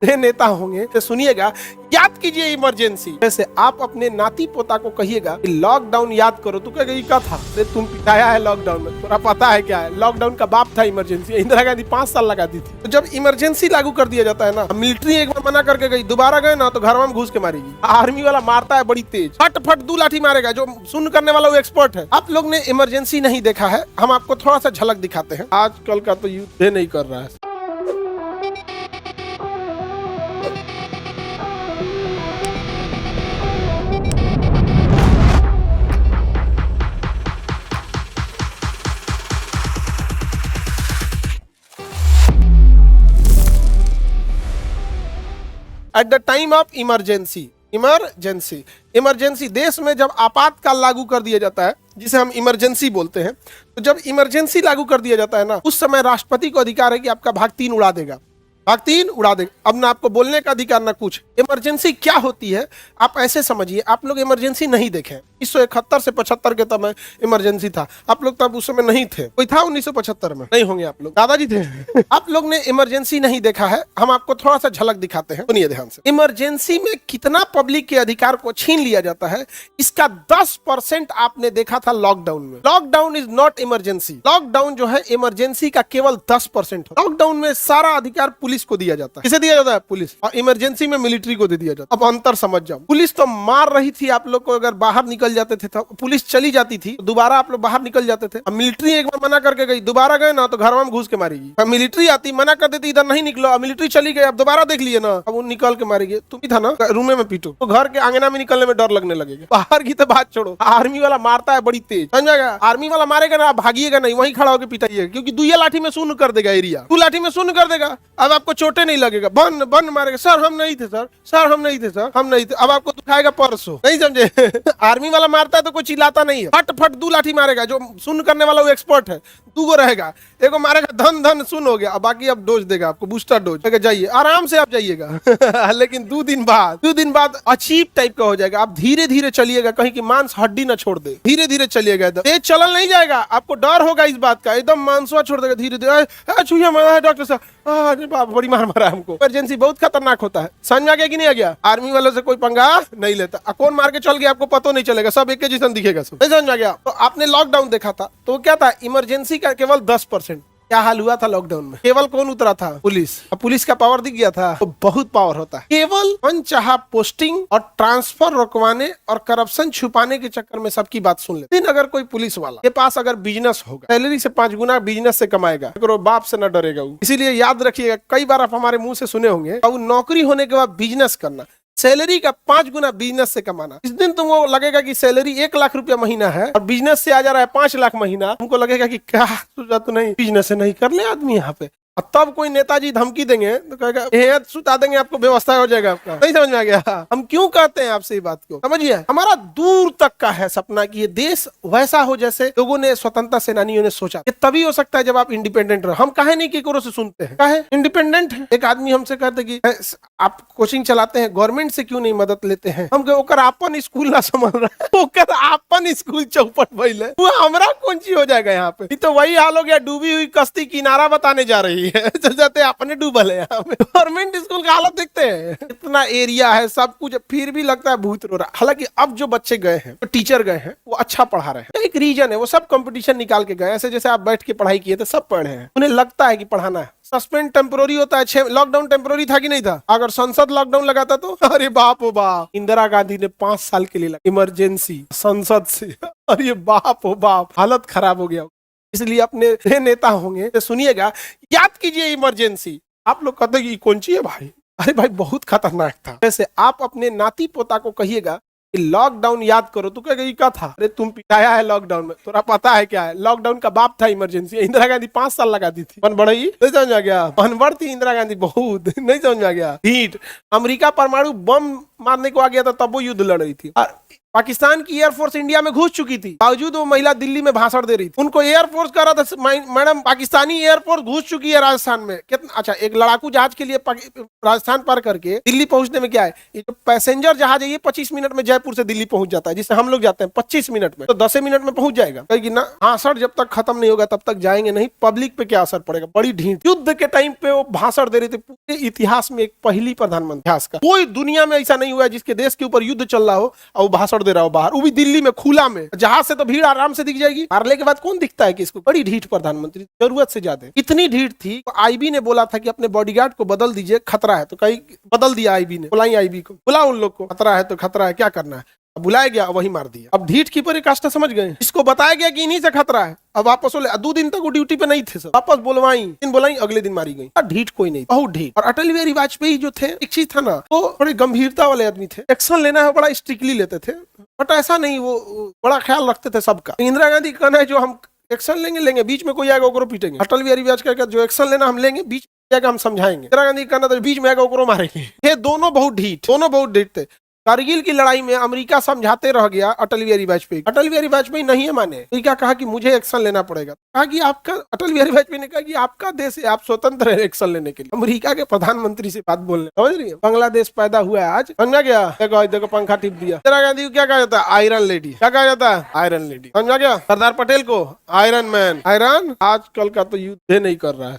नेता होंगे तो सुनिएगा, याद कीजिए इमरजेंसी। जैसे आप अपने नाती पोता को कहिएगा कि लॉकडाउन याद करो, तो कहेगा ये क्या था? अरे तुम पिटाया है लॉकडाउन में, थोड़ा पता है क्या है? लॉकडाउन का बाप था इमरजेंसी। इंदिरा गांधी 5 साल लगा दी थी। तो जब इमरजेंसी लागू कर दिया जाता है ना, मिलिट्री एक बार मना करके गई, दोबारा गए ना तो घर में घुस के मारेगी। आर्मी वाला मारता है बड़ी तेज, फट फट 2 लाठी मारेगा। जो सुन करने वाला वो एक्सपर्ट है। आप लोग ने इमरजेंसी नहीं देखा है, हम आपको थोड़ा सा झलक दिखाते हैं। आजकल का तो युद्ध नहीं कर रहा है। At the time of emergency देश में जब आपातकाल लागू कर दिया जाता है, जिसे हम इमरजेंसी बोलते हैं, तो जब इमरजेंसी लागू कर दिया जाता है ना, उस समय राष्ट्रपति को अधिकार है कि आपका भाग 3 उड़ा देगा। अब ना आपको बोलने का अधिकार ना कुछ। इमरजेंसी क्या होती है आप ऐसे समझिए, आप लोग इमरजेंसी नहीं देखे। 1971 से 75 के तब इमरजेंसी था। आप लोग तब उस समय नहीं थे। कोई था 1975 में? नहीं होंगे आप लोग, दादाजी थे। आप लोग ने इमरजेंसी नहीं देखा है, हम आपको थोड़ा सा झलक दिखाते हैं, सुनिए ध्यान से। इमरजेंसी में कितना पब्लिक के अधिकार को छीन लिया जाता है, इसका 10% आपने देखा था लॉकडाउन में। Lockdown is not emergency. Lockdown जो है इमरजेंसी का केवल 10% है। लॉकडाउन में सारा अधिकार पुलिस को दिया जाता है। किसे दिया जाता है? पुलिस। और इमरजेंसी में मिलिट्री को दे दिया जाता है। अब अंतर समझ जाओ। पुलिस तो मार रही थी आप लोग को, अगर बाहर निकल जाते थे तो पुलिस चली जाती थी, दोबारा आप लोग बाहर निकल जाते थे। अब मिलिट्री एक बार मना करके गई, दोबारा गए ना तो घर में घुस के मारेगी। अब मिलिट्री आती, मना कर देती इधर नहीं निकलो, अब मिलिट्री चली गई, अब दोबारा देख लिए ना, अब वो निकल के मारेगी। तुम ही था ना, रूमे में पीटो, तो घर के आंगना में निकलने में डर लगने लगेगा। बाहर की तो बात छोड़ो, आर्मी वाला मारता है बड़ी तेज, समझेगा? आर्मी वाला मारेगा ना, आप भागिएगा नहीं, वहीं खड़ा होकर पिटाइएगा, क्योंकि 2 लाठी में शून्य कर देगा एरिया। 2 लाठी में शून्य कर देगा। अब आपको चोटें नहीं लगेगा, बन मारेगा। सर हम नहीं थे, सर हम नहीं थे। अब आपको दुखाएगा परसों, नहीं समझे? आर्मी वाला मारता है तो कोई चिल्लाता नहीं है, फट फट 2 लाठी मारेगा। जो सुन करने वाला वो एक्सपर्ट है। 2 गो रहेगा, एगो मारेगा धन सुन हो गया, बाकी अब डोज देगा आपको, बूस्टर डोज। जाइए आराम से आप जाइएगा। लेकिन 2 दिन बाद अजीब टाइप का हो जाएगा। आप धीरे धीरे चलिएगा, कहीं की मांस हड्डी ना छोड़ दे। धीरे धीरे चलिएगा, तेज चलन नहीं जाएगा। आपको डर होगा इस बात का, एकदम मांसवा छोड़ देगा धीरे धीरे। छुइया मारा है डॉक्टर साहब, बड़ी मार मारा है हमको। इमरजेंसी बहुत खतरनाक होता है। समझ में आ गया कि नहीं आ गया? आर्मी वालों से कोई पंगा नहीं लेता। कौन मार के चल गया आपको पता नहीं चलेगा, सब एक जैसा दिखेगा। सब नहीं समझ में आ गया? तो आपने लॉकडाउन देखा था, तो क्या था? इमरजेंसी का केवल 10%। क्या हाल हुआ था लॉकडाउन में? केवल कौन उतरा था? पुलिस। अब पुलिस का पावर दिख गया था, तो बहुत पावर होता है। केवल अनचाहा पोस्टिंग और ट्रांसफर रोकवाने और करप्शन छुपाने के चक्कर में सबकी बात सुन ले। लेकिन अगर कोई पुलिस वाला के पास अगर बिजनेस होगा, सैलरी से 5 गुना बिजनेस से कमाएगा, तो बाप से न डरेगा वो। इसीलिए याद रखिएगा, कई बार आप हमारे मुंह से सुने होंगे, अब नौकरी होने के बाद बिजनेस करना, सैलरी का 5 गुना बिजनेस से कमाना। इस दिन तुमको लगेगा कि सैलरी 1 लाख रुपया महीना है और बिजनेस से आ जा रहा है 5 लाख महीना। तुमको लगेगा कि क्या सोचा तो नहीं, बिजनेस से नहीं कर ले आदमी यहाँ पे। और तब कोई नेताजी धमकी देंगे तो कहेगा सुता देंगे आपको, व्यवस्था हो जाएगा आपका। नहीं समझ में आ गया? हम क्यों कहते हैं आपसे ये बात को, समझिए। हमारा दूर तक का है सपना कि ये देश वैसा हो जैसे लोगों ने, स्वतंत्रता सेनानियों ने सोचा। ये तभी हो सकता है जब आप इंडिपेंडेंट रहो। हम काहे नहीं केकरो से सुनते हैं, काहे इंडिपेंडेंट है। एक आदमी हमसे कहते कि आप कोचिंग चलाते हैं, गवर्नमेंट से क्यों नहीं मदद लेते हैं? हम ओकर आपन स्कूल ना समझ रहा है, ओकर आपन स्कूल चौपट भइल है, वो हमरा कौन चीज हो जाएगा यहाँ पे? तो वही हाल हो गया, डूबी हुई कश्ती किनारा बताने जा रही है, जाते अपने डूबल है यहाँ पे। गवर्नमेंट स्कूल का हालत देखते हैं, इतना एरिया है, सब कुछ, फिर भी लगता है भूत रो रहा। हालांकि अब जो बच्चे गए हैं, जो टीचर गए हैं, वो अच्छा पढ़ा रहे हैं। एक रीजन है, वो सब कंपटीशन निकाल के गए, ऐसे जैसे आप बैठ के पढ़ाई किए थे, सब पढ़े हैं, उन्हें लगता है कि पढ़ाना है। सस्पेंड टेम्पोररी होता है। लॉकडाउन टेम्पोररी था कि नहीं था? अगर संसद लॉकडाउन लगाता तो अरे बाप ओ बाप, इंदिरा गांधी ने 5 साल के लिए इमरजेंसी संसद से, अरे बाप ओ बाप, हालत खराब हो गया। इसलिए अपने नेता होंगे तो सुनिएगा, याद कीजिए इमरजेंसी। आप लोग कहते हैं कि कौन सी है भाई? अरे भाई बहुत खतरनाक था। जैसे आप अपने नाती पोता को कहिएगा कि लॉकडाउन याद करो, तो कहेगा ये क्या था? अरे तुम पिटाया है लॉकडाउन में, थोड़ा पता है क्या है? लॉकडाउन का बाप था इमरजेंसी। इंदिरा गांधी 5 साल लगा दी थी। बढ़ई नहीं समझ आ गया? बनबड़ थी इंदिरा गांधी बहुत, नहीं समझ में आ गया? हीट। अमेरिका परमाणु बम मारने को आ गया था, तब वो युद्ध लड़ रही थी। और पाकिस्तान की एयरफोर्स इंडिया में घुस चुकी थी, बावजूद वो महिला दिल्ली में भाषण दे रही थी। उनको एयरफोर्स कह रहा था मैडम पाकिस्तानी एयरफोर्स घुस चुकी है राजस्थान में। कितना अच्छा, एक लड़ाकू जहाज के लिए राजस्थान पार करके दिल्ली पहुंचने में क्या है, ये जो पैसेंजर जहाज है ये 25 मिनट में जयपुर से दिल्ली पहुंच जाता है, जिससे हम लोग जाते हैं 25 मिनट में, तो 10 मिनट में पहुंच जाएगा। कहेगी ना भाषण जब तक खत्म नहीं होगा तब तक जाएंगे नहीं, पब्लिक पे क्या असर पड़ेगा। बड़ी ढीठ, युद्ध के टाइम पे वो भाषण दे रहे थे। पूरे इतिहास में एक पहली प्रधानमंत्री इतिहास का, कोई दुनिया में ऐसा नहीं हुआ है जिसके देश के ऊपर युद्ध चल रहा हो और वो भाषण दे रहा हो बाहर, वो भी दिल्ली में खुला में। जहाज से तो भीड़ आराम से दिख जाएगी, हारले के बाद कौन दिखता है किसको। बड़ी ढीठ प्रधानमंत्री, जरूरत से ज्यादा। इतनी ढीठ थी तो आईबी ने बोला था कि अपने बॉडीगार्ड को बदल दीजिए, खतरा है। तो कहीं बदल दिया आईबी ने, बुलाई आईबी को, बुला उन लोग को, खतरा है तो खतरा है, क्या करना है। अब बुलाया गया, वही मार दिया। अब ढीठ की पराकाष्ठा समझ गए। इसको बताया गया कि इन्हीं से खतरा है, अब वापस बोले। 2 दिन तक वो ड्यूटी पे नहीं थे सर, वापस बुलवाई, दिन बुलाई, अगले दिन मारी गई। ढीठ कोई नहीं, बहुत ढीठ। और अटल बिहारी वाजपेयी जो थे, एक चीज था ना, वो बड़े गंभीरता वाले आदमी थे, एक्शन लेना है बड़ा स्ट्रिक्टली लेते थे, बट ऐसा नहीं, वो बड़ा ख्याल रखते थे सबका। इंदिरा गांधी का कहना है जो हम एक्शन लेंगे, बीच में कोई आएगा ओकरो पीटेंगे। अटल बिहारी वाजपेयी का जो एक्शन लेना हम लेंगे, बीच में आएगा हम समझाएंगे। इंदिरा गांधी का कहना था बीच में आएगा ओकरो मारेंगे। ये दोनों बहुत ढीठ थे। कारगिल की लड़ाई में अमेरिका समझाते रह गया अटल बिहारी वाजपेयी। अटल बिहारी वाजपेयी नहीं माने, अमेरिका कहा कि मुझे एक्शन लेना पड़ेगा। कहा कि आपका, अटल बिहारी वाजपेयी ने कहा कि आपका देश है, आप स्वतंत्र है एक्शन लेने के लिए। अमेरिका के प्रधानमंत्री से बात बोलने, समझ रही है। बांग्लादेश पैदा हुआ है आज, समझा गया। देखो पंखा टिप दिया। इंदिरा गांधी को क्या कहा जाता है, आयरन लेडी। क्या कहा जाता है, आयरन लेडी, समझा गया। सरदार पटेल को आयरन मैन। आयरन आजकल का तो युद्ध नहीं कर रहा है।